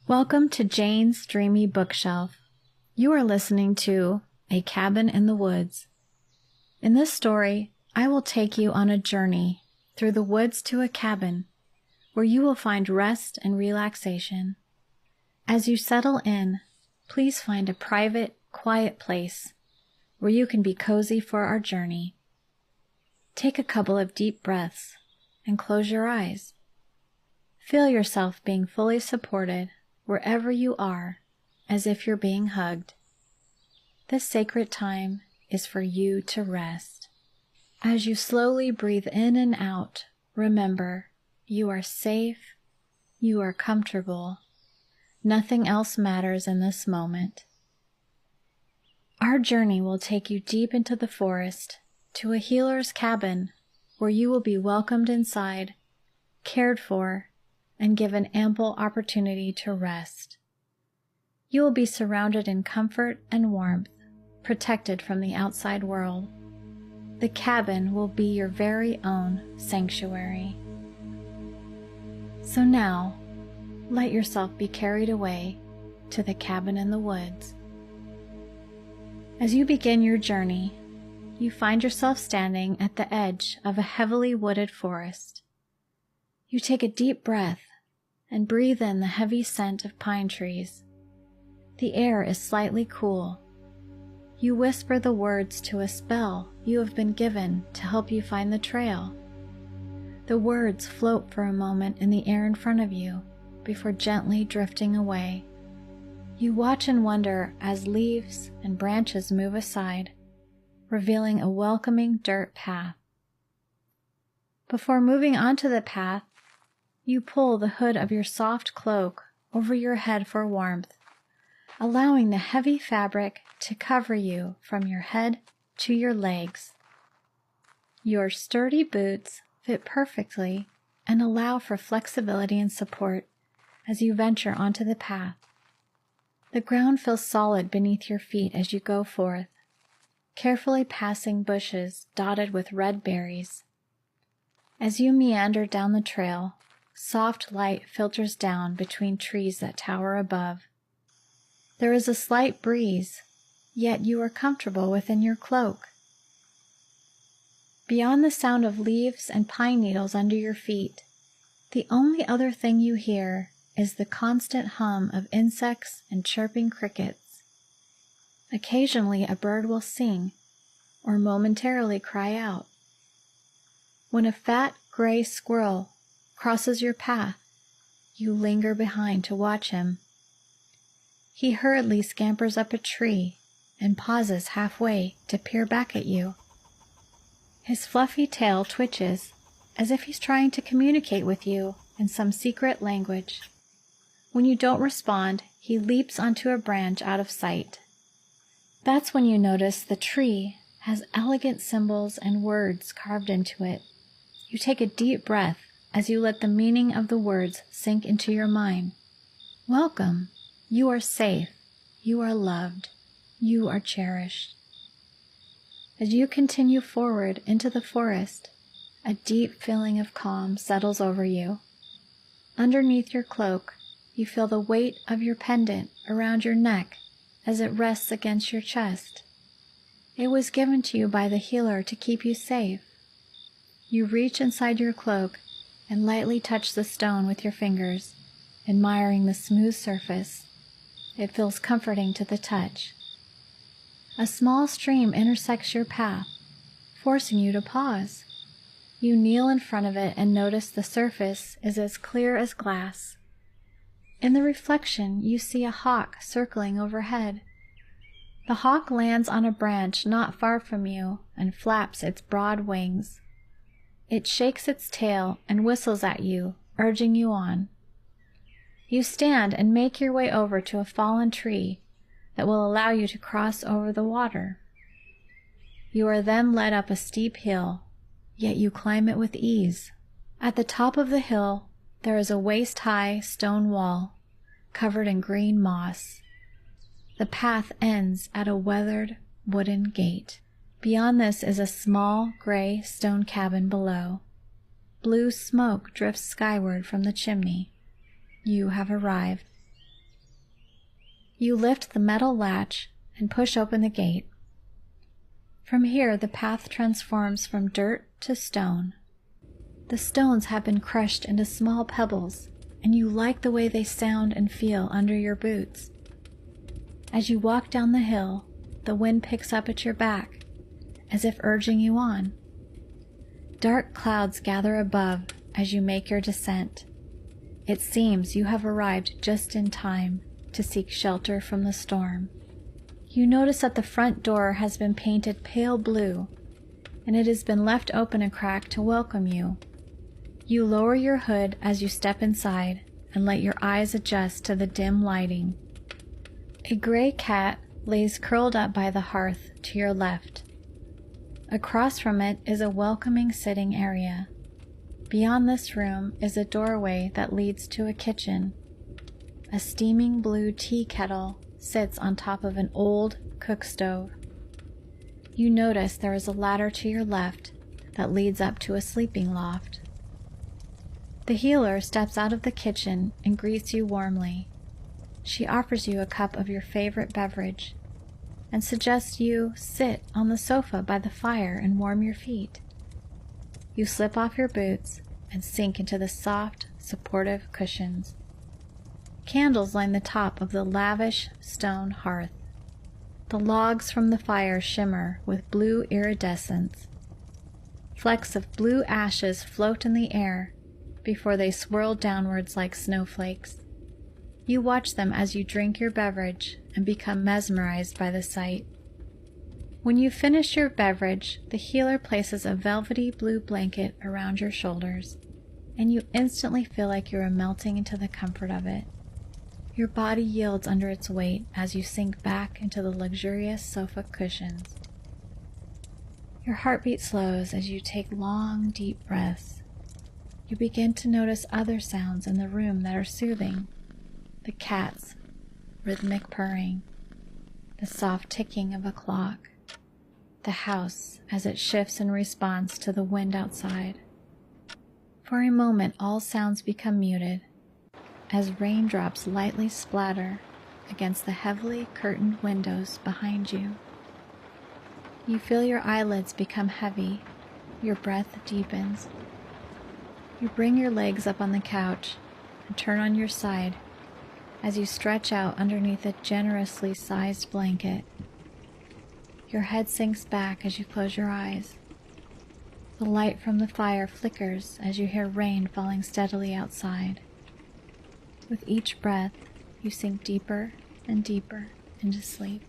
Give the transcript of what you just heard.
Welcome to Jane's Dreamy Bookshelf. You are listening to A Cabin in the Woods. In this story, I will take you on a journey through the woods to a cabin where you will find rest and relaxation. As you settle in, please find a private, quiet place where you can be cozy for our journey. Take a couple of deep breaths and close your eyes. Feel yourself being fully supported wherever you are, as if you're being hugged. This sacred time is for you to rest. As you slowly breathe in and out, remember, you are safe, you are comfortable. Nothing else matters in this moment. Our journey will take you deep into the forest to a healer's cabin where you will be welcomed inside, cared for, and given ample opportunity to rest. You will be surrounded in comfort and warmth, protected from the outside world. The cabin will be your very own sanctuary. So now, let yourself be carried away to the cabin in the woods. As you begin your journey, you find yourself standing at the edge of a heavily wooded forest. You take a deep breath and breathe in the heavy scent of pine trees. The air is slightly cool. You whisper the words to a spell you have been given to help you find the trail. The words float for a moment in the air in front of you before gently drifting away. You watch and wonder as leaves and branches move aside, revealing a welcoming dirt path. Before moving onto the path, you pull the hood of your soft cloak over your head for warmth, allowing the heavy fabric to cover you from your head to your legs. Your sturdy boots fit perfectly and allow for flexibility and support as you venture onto the path. The ground feels solid beneath your feet as you go forth, carefully passing bushes dotted with red berries. As you meander down the trail, soft light filters down between trees that tower above. There is a slight breeze, yet you are comfortable within your cloak. Beyond the sound of leaves and pine needles under your feet, the only other thing you hear is the constant hum of insects and chirping crickets. Occasionally a bird will sing or momentarily cry out. When a fat gray squirrel crosses your path, you linger behind to watch him. He hurriedly scampers up a tree and pauses halfway to peer back at you. His fluffy tail twitches as if he's trying to communicate with you in some secret language. When you don't respond, he leaps onto a branch out of sight. That's when you notice the tree has elegant symbols and words carved into it. You take a deep breath as you let the meaning of the words sink into your mind. Welcome. You are safe. You are loved. You are cherished. As you continue forward into the forest, a deep feeling of calm settles over you. Underneath your cloak, you feel the weight of your pendant around your neck as it rests against your chest. It was given to you by the healer to keep you safe. You reach inside your cloak and lightly touch the stone with your fingers, admiring the smooth surface. It feels comforting to the touch. A small stream intersects your path, forcing you to pause. You kneel in front of it and notice the surface is as clear as glass. In the reflection, you see a hawk circling overhead. The hawk lands on a branch not far from you and flaps its broad wings. It shakes its tail and whistles at you, urging you on. You stand and make your way over to a fallen tree that will allow you to cross over the water. You are then led up a steep hill, yet you climb it with ease. At the top of the hill, there is a waist-high stone wall covered in green moss. The path ends at a weathered wooden gate. Beyond this is a small gray stone cabin below. Blue smoke drifts skyward from the chimney. You have arrived. You lift the metal latch and push open the gate. From here, the path transforms from dirt to stone. The stones have been crushed into small pebbles, and you like the way they sound and feel under your boots. As you walk down the hill, the wind picks up at your back, as if urging you on. Dark clouds gather above as you make your descent. It seems you have arrived just in time to seek shelter from the storm. You notice that the front door has been painted pale blue, and it has been left open a crack to welcome you. You lower your hood as you step inside and let your eyes adjust to the dim lighting. A gray cat lays curled up by the hearth to your left. Across from it is a welcoming sitting area. Beyond this room is a doorway that leads to a kitchen. A steaming blue tea kettle sits on top of an old cook stove. You notice there is a ladder to your left that leads up to a sleeping loft. The healer steps out of the kitchen and greets you warmly. She offers you a cup of your favorite beverage and suggests you sit on the sofa by the fire and warm your feet. You slip off your boots and sink into the soft, supportive cushions. Candles line the top of the lavish stone hearth. The logs from the fire shimmer with blue iridescence. Flecks of blue ashes float in the air before they swirl downwards like snowflakes. You watch them as you drink your beverage and become mesmerized by the sight. When you finish your beverage, the healer places a velvety blue blanket around your shoulders, and you instantly feel like you are melting into the comfort of it. Your body yields under its weight as you sink back into the luxurious sofa cushions. Your heartbeat slows as you take long, deep breaths. You begin to notice other sounds in the room that are soothing. The cat's rhythmic purring, the soft ticking of a clock, the house as it shifts in response to the wind outside. For a moment, all sounds become muted, as raindrops lightly splatter against the heavily curtained windows behind you. You feel your eyelids become heavy, your breath deepens. You bring your legs up on the couch and turn on your side as you stretch out underneath a generously sized blanket. Your head sinks back as you close your eyes. The light from the fire flickers as you hear rain falling steadily outside. With each breath, you sink deeper and deeper into sleep.